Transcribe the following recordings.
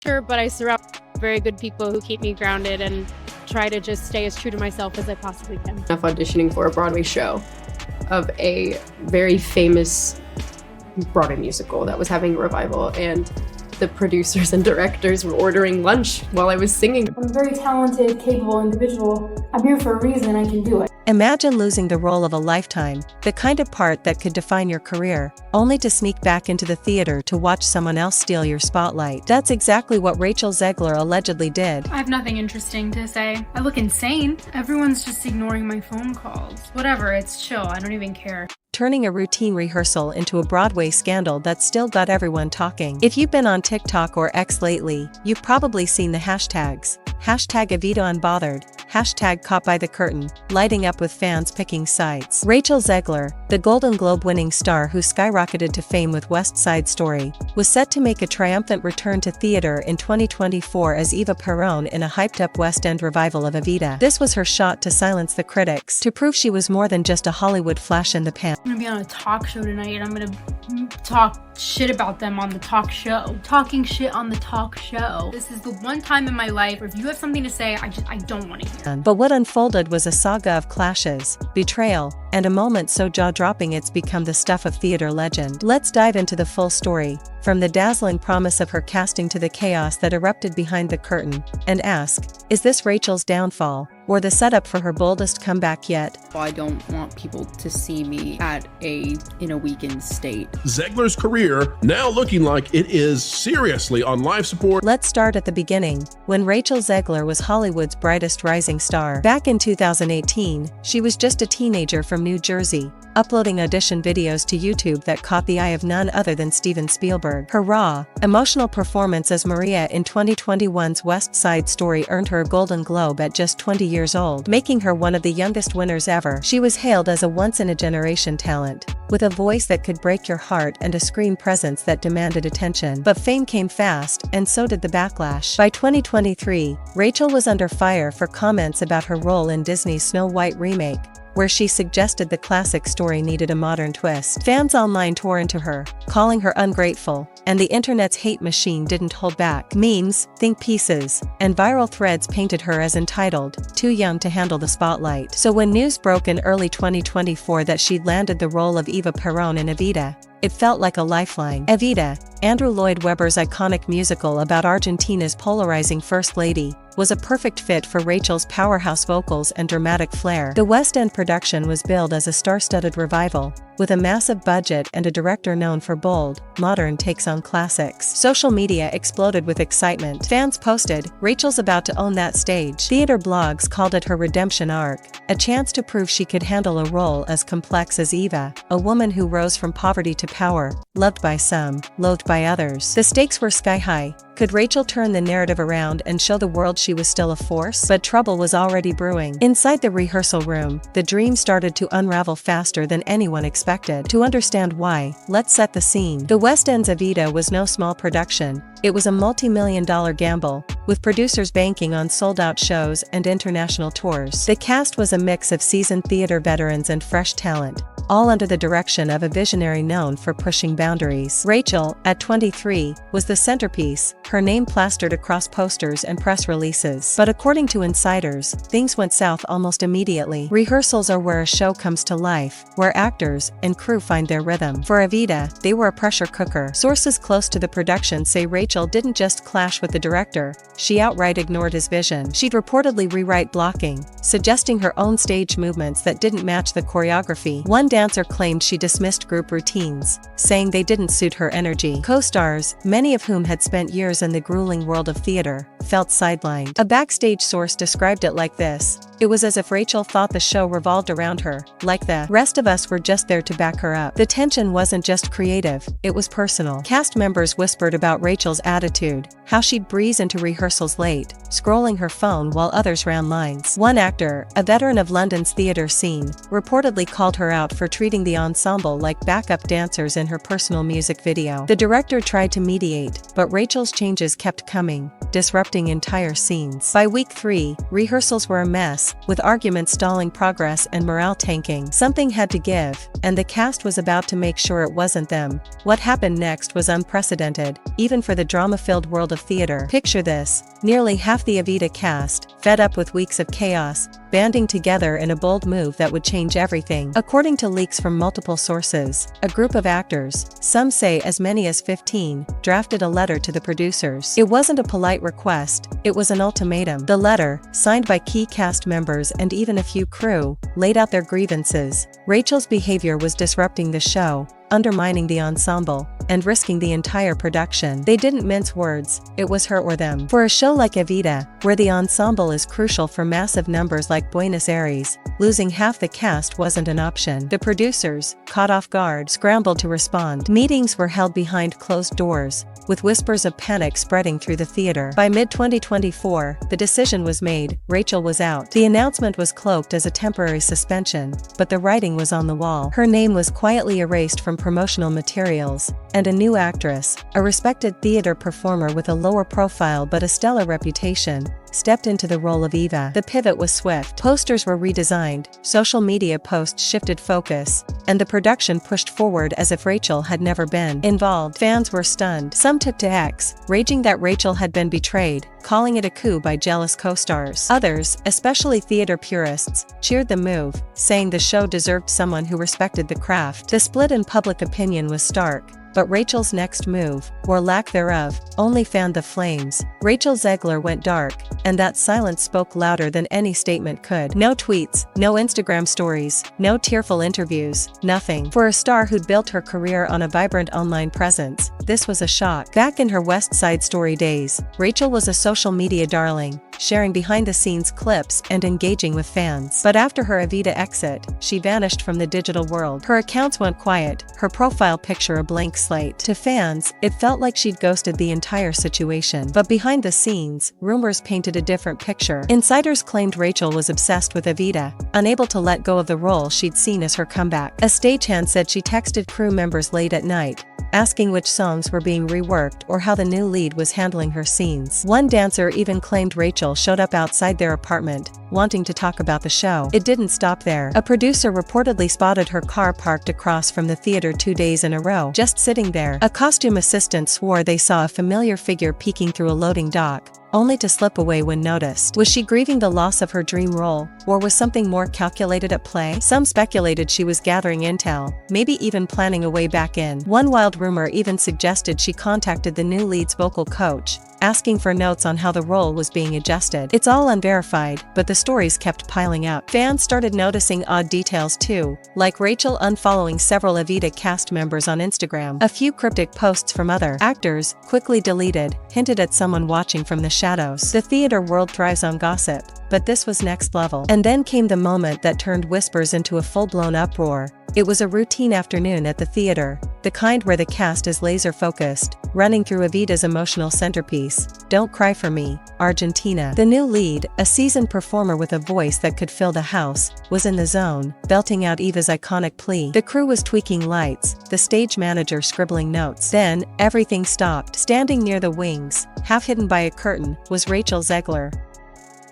but I surround very good people who keep me grounded and try to just stay as true to myself as I possibly can. Auditioning for a Broadway show of a very famous Broadway musical that was having a revival, and the producers and directors were ordering lunch while I was singing. I'm a very talented, capable individual. I'm here for a reason, I can do it. Imagine losing the role of a lifetime, the kind of part that could define your career, only to sneak back into the theater to watch someone else steal your spotlight. That's exactly what Rachel Zegler allegedly did. I have nothing interesting to say. I look insane. Everyone's just ignoring my phone calls. Whatever, it's chill, I don't even care. Turning a routine rehearsal into a Broadway scandal that still got everyone talking. If you've been on TikTok or X lately, you've probably seen the hashtags. Hashtag Evita unbothered, hashtag caught by the curtain, lighting up with fans picking sides. Rachel Zegler, the Golden Globe-winning star who skyrocketed to fame with West Side Story, was set to make a triumphant return to theater in 2024 as Eva Perón in a hyped-up West End revival of Evita. This was her shot to silence the critics, to prove she was more than just a Hollywood flash in the pan. I'm gonna be on a talk show tonight and I'm gonna talk shit about them on the talk show. Talking shit on the talk show. This is the one time in my life where if you have something to say, I don't want to hear. But what unfolded was a saga of clashes, betrayal, and a moment so jaw-dropping it's become the stuff of theater legend. Let's dive into the full story, from the dazzling promise of her casting to the chaos that erupted behind the curtain, and ask, is this Rachel's downfall, or the setup for her boldest comeback yet? I don't want people to see me in a weakened state. Zegler's career now looking like it is seriously on life support. Let's start at the beginning, when Rachel Zegler was Hollywood's brightest rising star. Back in 2018, she was just a teenager from New Jersey, uploading audition videos to YouTube that caught the eye of none other than Steven Spielberg. Her raw, emotional performance as Maria in 2021's West Side Story earned her a Golden Globe at just 20 years old, making her one of the youngest winners ever. She was hailed as a once-in-a-generation talent, with a voice that could break your heart and a screen presence that demanded attention. But fame came fast, and so did the backlash. By 2023, Rachel was under fire for comments about her role in Disney's Snow White remake, where she suggested the classic story needed a modern twist. Fans online tore into her, calling her ungrateful, and the internet's hate machine didn't hold back. Memes, think pieces, and viral threads painted her as entitled, too young to handle the spotlight. So when news broke in early 2024 that she'd landed the role of Eva Perón in Evita, it felt like a lifeline. Evita, Andrew Lloyd Webber's iconic musical about Argentina's polarizing First Lady, was a perfect fit for Rachel's powerhouse vocals and dramatic flair. The West End production was billed as a star-studded revival, with a massive budget and a director known for bold, modern takes on classics. Social media exploded with excitement. Fans posted, "Rachel's about to own that stage." Theater blogs called it her redemption arc, a chance to prove she could handle a role as complex as Eva, a woman who rose from poverty to power, loved by some, loathed by others. The stakes were sky high. Could Rachel turn the narrative around and show the world she was still a force? But trouble was already brewing. Inside the rehearsal room, the dream started to unravel faster than anyone expected. To understand why, let's set the scene. The West End's Evita was no small production. It was a multi-million-dollar gamble, with producers banking on sold-out shows and international tours. The cast was a mix of seasoned theater veterans and fresh talent, all under the direction of a visionary known for pushing boundaries. Rachel, at 23, was the centerpiece, her name plastered across posters and press releases. But according to insiders, things went south almost immediately. Rehearsals are where a show comes to life, where actors and crew find their rhythm. For Evita, they were a pressure cooker. Sources close to the production say Rachel didn't just clash with the director, she outright ignored his vision. She'd reportedly rewrite blocking, suggesting her own stage movements that didn't match the choreography. One dancer claimed she dismissed group routines, saying they didn't suit her energy. Co-stars, many of whom had spent years in the grueling world of theater, felt sidelined. A backstage source described it like this: "It was as if Rachel thought the show revolved around her, like the rest of us were just there to back her up." The tension wasn't just creative, it was personal. Cast members whispered about Rachel's attitude, how she'd breeze into rehearsals late, scrolling her phone while others ran lines. One actor, a veteran of London's theater scene, reportedly called her out for treating the ensemble like backup dancers in her personal music video. The director tried to mediate, but Rachel's changes kept coming, disrupting entire scenes. By week 3, rehearsals were a mess, with arguments stalling progress and morale tanking. Something had to give, and the cast was about to make sure it wasn't them. What happened next was unprecedented, even for the drama-filled world of theater. Picture this: nearly half the Evita cast, fed up with weeks of chaos, banding together in a bold move that would change everything. According to leaks from multiple sources, a group of actors, some say as many as 15, drafted a letter to the producers. It wasn't a polite request, it was an ultimatum. The letter, signed by key cast members and even a few crew, laid out their grievances. Rachel's behavior was disrupting the show, undermining the ensemble, and risking the entire production. They didn't mince words, it was her or them. For a show like Evita, where the ensemble is crucial for massive numbers like Buenos Aires, losing half the cast wasn't an option. The producers, caught off guard, scrambled to respond. Meetings were held behind closed doors, with whispers of panic spreading through the theater. By mid-2024, the decision was made: Rachel was out. The announcement was cloaked as a temporary suspension, but the writing was on the wall. Her name was quietly erased from promotional materials, and a new actress, a respected theater performer with a lower profile but a stellar reputation, stepped into the role of Eva. The pivot was swift. Posters were redesigned, social media posts shifted focus, and the production pushed forward as if Rachel had never been involved. Fans were stunned. Some took to X, raging that Rachel had been betrayed, calling it a coup by jealous co-stars. Others, especially theater purists, cheered the move, saying the show deserved someone who respected the craft. The split in public opinion was stark, but Rachel's next move, or lack thereof, only fanned the flames. Rachel Zegler went dark, and that silence spoke louder than any statement could. No tweets, no Instagram stories, no tearful interviews, nothing. For a star who'd built her career on a vibrant online presence, this was a shock. Back in her West Side Story days, Rachel was a social media darling, sharing behind-the-scenes clips and engaging with fans. But after her Evita exit, she vanished from the digital world. Her accounts went quiet, her profile picture a blank slate. To fans, it felt like she'd ghosted the entire situation. But behind the scenes, rumors painted a different picture. Insiders claimed Rachel was obsessed with Evita, unable to let go of the role she'd seen as her comeback. A stagehand said she texted crew members late at night, asking which songs were being reworked or how the new lead was handling her scenes. One dancer even claimed Rachel showed up outside their apartment, wanting to talk about the show. It didn't stop there. A producer reportedly spotted her car parked across from the theater 2 days in a row, just sitting there. A costume assistant swore they saw a familiar figure peeking through a loading dock, only to slip away when noticed. Was she grieving the loss of her dream role, or was something more calculated at play? Some speculated she was gathering intel, maybe even planning a way back in. One wild rumor even suggested she contacted the new lead's vocal coach, asking for notes on how the role was being adjusted. It's all unverified, but the stories kept piling up. Fans started noticing odd details too, like Rachel unfollowing several Evita cast members on Instagram. A few cryptic posts from other actors, quickly deleted, hinted at someone watching from the shadows. The theater world thrives on gossip, but this was next level. And then came the moment that turned whispers into a full-blown uproar. It was a routine afternoon at the theater, the kind where the cast is laser-focused, running through Evita's emotional centerpiece, Don't Cry For Me, Argentina. The new lead, a seasoned performer with a voice that could fill the house, was in the zone, belting out Eva's iconic plea. The crew was tweaking lights, the stage manager scribbling notes. Then, everything stopped. Standing near the wings, half hidden by a curtain, was Rachel Zegler.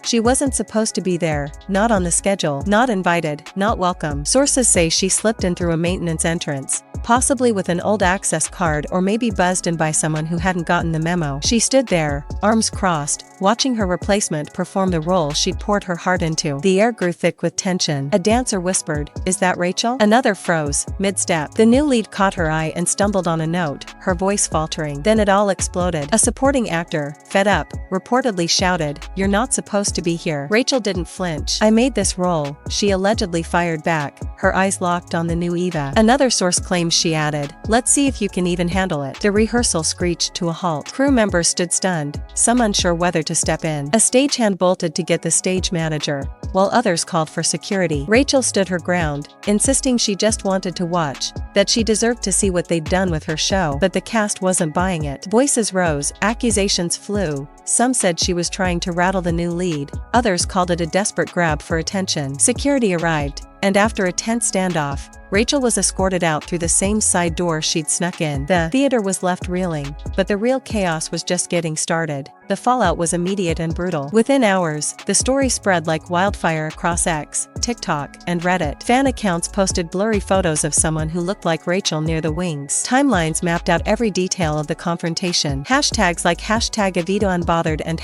She wasn't supposed to be there, not on the schedule, not invited, not welcome. Sources say she slipped in through a maintenance entrance, possibly with an old access card or maybe buzzed in by someone who hadn't gotten the memo. She stood there, arms crossed, watching her replacement perform the role she'd poured her heart into. The air grew thick with tension. A dancer whispered, "Is that Rachel?" Another froze, mid-step. The new lead caught her eye and stumbled on a note, her voice faltering. Then it all exploded. A supporting actor, fed up, reportedly shouted, "You're not supposed to be here." Rachel didn't flinch. "I made this role," she allegedly fired back, her eyes locked on the new Eva. Another source claims she added, "Let's see if you can even handle it." The rehearsal screeched to a halt. Crew members stood stunned, some unsure whether to step in. A stagehand bolted to get the stage manager, while others called for security. Rachel stood her ground, insisting she just wanted to watch, that she deserved to see what they'd done with her show. But the cast wasn't buying it. Voices rose, accusations flew. Some said she was trying to rattle the new lead, others called it a desperate grab for attention. Security arrived, and after a tense standoff, Rachel was escorted out through the same side door she'd snuck in. The theater was left reeling, but the real chaos was just getting started. The fallout was immediate and brutal. Within hours, the story spread like wildfire across X, TikTok, and Reddit. Fan accounts posted blurry photos of someone who looked like Rachel near the wings. Timelines mapped out every detail of the confrontation. Hashtags like #EvitaUnbothered and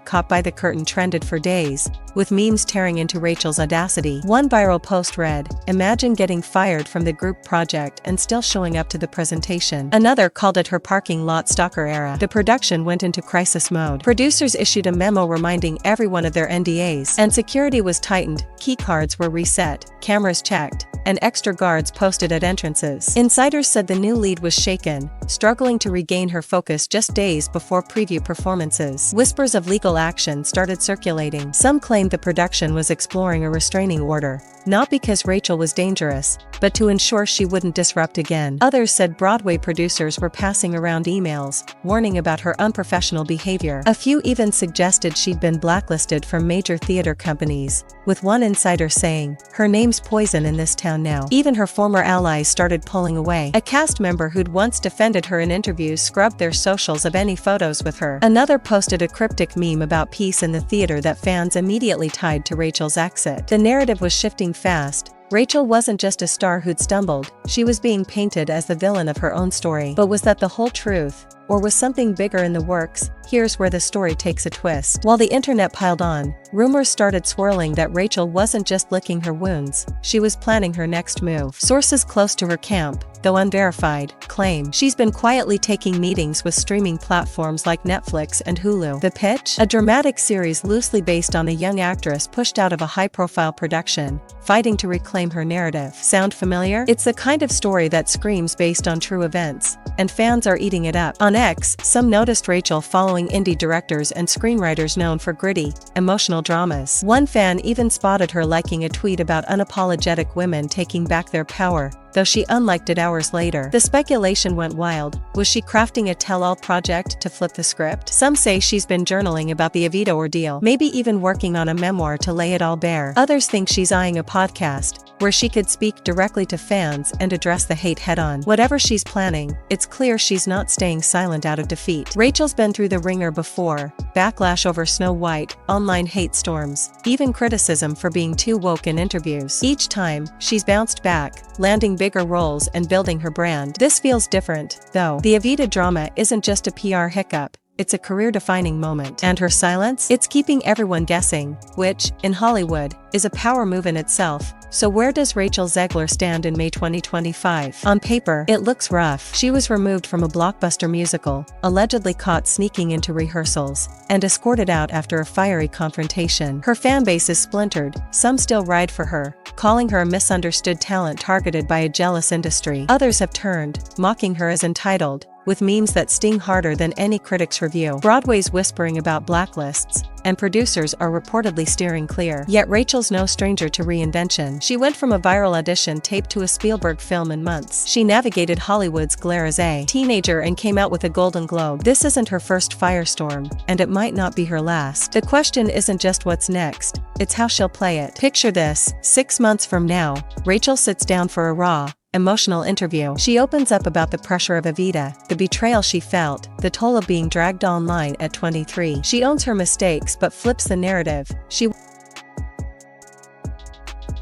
#Caught by the Curtain trended for days, with memes tearing into Rachel's audacity. One viral post read, "Imagine getting fired from the group project and still showing up to the presentation." Another called it her parking lot stalker era. The production went into crisis mode. Producers issued a memo reminding everyone of their NDAs, and security was tightened, key cards were reset, cameras checked, and extra guards posted at entrances. Insiders said the new lead was shaken, struggling to regain her focus just days before preview performances. Whispers of legal action started circulating. Some claimed the production was exploring a restraining order, not because Rachel was dangerous, but to ensure she wouldn't disrupt again. Others said Broadway producers were passing around emails, warning about her unprofessional behavior. A few even suggested she'd been blacklisted from major theater companies, with one insider saying, "Her name's poison in this town now." Even her former allies started pulling away. A cast member who'd once defended her in interviews scrubbed their socials of any photos with her. Another posted a cryptic meme about peace in the theater that fans immediately tied to Rachel's exit. The narrative was shifting fast. Rachel wasn't just a star who'd stumbled, she was being painted as the villain of her own story. But was that the whole truth? Or was something bigger in the works? Here's where the story takes a twist. While the internet piled on, rumors started swirling that Rachel wasn't just licking her wounds, she was planning her next move. Sources close to her camp, though unverified, claim she's been quietly taking meetings with streaming platforms like Netflix and Hulu. The pitch? A dramatic series loosely based on a young actress pushed out of a high-profile production, fighting to reclaim her narrative. Sound familiar? It's the kind of story that screams based on true events, and fans are eating it up. On X, some noticed Rachel following indie directors and screenwriters known for gritty, emotional dramas. One fan even spotted her liking a tweet about unapologetic women taking back their power, though she unliked it hours later. The speculation went wild. Was she crafting a tell-all project to flip the script? Some say she's been journaling about the Evita ordeal, maybe even working on a memoir to lay it all bare. Others think she's eyeing a podcast, where she could speak directly to fans and address the hate head-on. Whatever she's planning, it's clear she's not staying silent out of defeat. Rachel's been through the ringer before: backlash over Snow White, online hate storms, even criticism for being too woke in interviews. Each time, she's bounced back, landing bigger roles and building her brand. This feels different, though. The Evita drama isn't just a PR hiccup, it's a career-defining moment. And her silence? It's keeping everyone guessing, which, in Hollywood, is a power move in itself. So where does Rachel Zegler stand in May 2025? On paper, it looks rough. She was removed from a blockbuster musical, allegedly caught sneaking into rehearsals, and escorted out after a fiery confrontation. Her fanbase is splintered, some still ride for her, calling her a misunderstood talent targeted by a jealous industry. Others have turned, mocking her as entitled, with memes that sting harder than any critic's review. Broadway's whispering about blacklists, and producers are reportedly steering clear. Yet Rachel's no stranger to reinvention. She went from a viral audition tape to a Spielberg film in months. She navigated Hollywood's glare as a teenager and came out with a Golden Globe. This isn't her first firestorm, and it might not be her last. The question isn't just what's next, it's how she'll play it. Picture this: 6 months from now, Rachel sits down for a raw, emotional interview. She opens up about the pressure of Evita, the betrayal she felt, the toll of being dragged online at 23. She owns her mistakes but flips the narrative. She